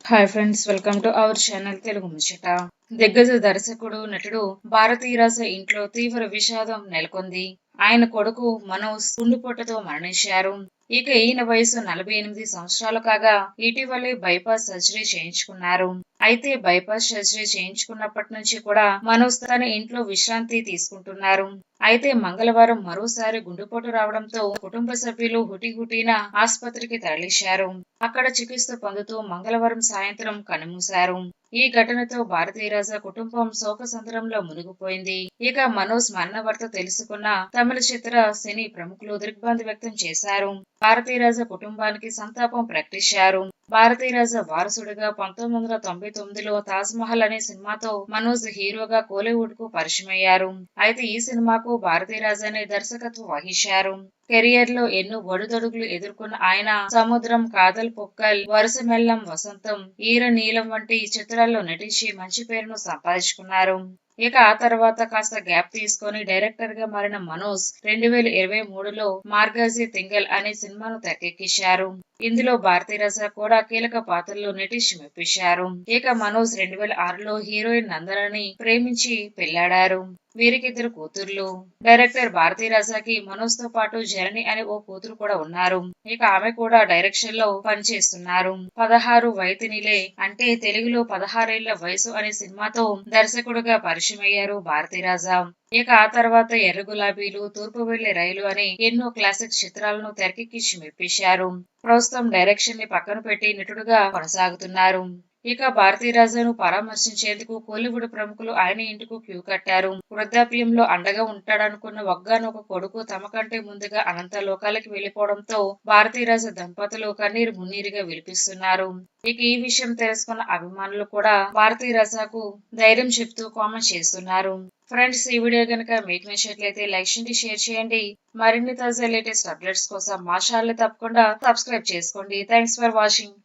Hi friends, welcome to our channel Telugu ముచ్చట. దిగ్గజ దర్శకుడు నటుడు భారతీరాజ ఇంట్లో తీవ్ర విషాదం నెలకొంది. ఆయన కొడుకు మనోజ్ గుండెపోటుతో మరణించారు. ఇక ఈయన వయసు 48 సంవత్సరాలు కాగా ఇటీవలే బైపాస్ సర్జరీ చేయించుకున్నారు. అయితే బైపాస్ సర్జరీ చేయించుకున్నప్పటి నుంచి కూడా మనోజ్ తన ఇంట్లో విశ్రాంతి తీసుకుంటున్నారు. అయితే మంగళవారం మరోసారి గుండెపోటు రావడంతో కుటుంబ సభ్యులు హుటిహుటిన ఆసుపత్రికి తరలించారు. అక్కడ చికిత్స పొందుతూ మంగళవారం సాయంత్రం కన్నుమూశారు. ఈ ఘటనతో భారతీరాజ కుటుంబం శోకసంద్రంలో మునిగిపోయింది. ఇక మనోజ్ మరణ వార్త తెలుసుకున్న తమిళ చిత్ర సినీ ప్రముఖులు దిగ్భ్రాంతి వ్యక్తం చేశారు. భారతీరాజ కుటుంబానికి సంతాపం ప్రకటించారు. భారతీరాజ వారసుడిగా 1999లో తాజ్ మహల్ అనే సినిమాతో మనోజ్ హీరోగా కోలీవుడ్ కు పరిచయమయ్యారు. అయితే ఈ సినిమాకు భారతీరాజ అనే దర్శకత్వం వహించారు. కెరియర్ లో ఎన్నో ఒడిదొడుకులు ఎదుర్కొన్న ఆయన సముద్రం, కాదల్ పొక్కల్, వరుసమెల్లం, వసంతం, ఈర నీలం వంటి చిత్రాల్లో నటించి మంచి పేరును సంపాదించుకున్నారు. ఇక ఆ తర్వాత కాస్త గ్యాప్ తీసుకొని డైరెక్టర్ గా మారిన మనోజ్ 2023లో మార్గాజీ తింగల్ అనే సినిమాను తెరకెక్కించారు. ఇందులో భారతీరాజ కూడా కీలక పాత్రలో నటించి మెప్పించారు. ఇక మనోజ్ 2006లో హీరోయిన్ నందనని ప్రేమించి పెళ్లాడారు. వీరికిద్దరు కూతుర్లు. డైరెక్టర్ భారతీరాజాకి మనోజ్ తో పాటు జనని అనే ఓ కూతురు కూడా ఉన్నారు. ఇక ఆమె కూడా డైరెక్షన్ లో పనిచేస్తున్నారు. 16 వయతినిలే అంటే తెలుగులో 16 ఏళ్ల వయసు అనే సినిమాతో దర్శకుడుగా పరిచయమయ్యారు భారతీరాజా. ఇక ఆ తర్వాత ఎర్ర గులాబీలు, తూర్పు వెళ్లే రైలు అనే ఎన్నో క్లాసిక్ చిత్రాలను తెరకెక్కించి మెప్పించారు. ప్రస్తుతం డైరెక్షన్ ని పక్కన పెట్టి నటుడుగా కొనసాగుతున్నారు. ఇక భారతీరాజాను పరామర్శించేందుకు కోలీవుడ్ ప్రముఖులు ఆయన ఇంటికి క్యూ కట్టారు. వృద్ధాప్యంలో అండగా ఉంటాడనుకున్న ఒక్కగానొక కొడుకు తమ కంటే ముందుగా అనంత లోకాలకి వెళ్లిపోవడంతో భారతీరాజ దంపతులు కన్నీరు మున్నీరుగా విలిపిస్తున్నారు. ఇక ఈ విషయం తెలుసుకున్న అభిమానులు కూడా భారతీరాజాకు ధైర్యం చెప్తూ కామెంట్ చేస్తున్నారు. ఫ్రెండ్స్, ఈ వీడియో కనుక మీకు నచ్చినట్లయితే లైక్ చేయండి, షేర్ చేయండి. మరిన్ని తాజా లేటెస్ట్ అప్డేట్స్ కోసం మా ఛానల్ తప్పకుండా సబ్స్క్రైబ్ చేసుకోండి. Thanks for watching.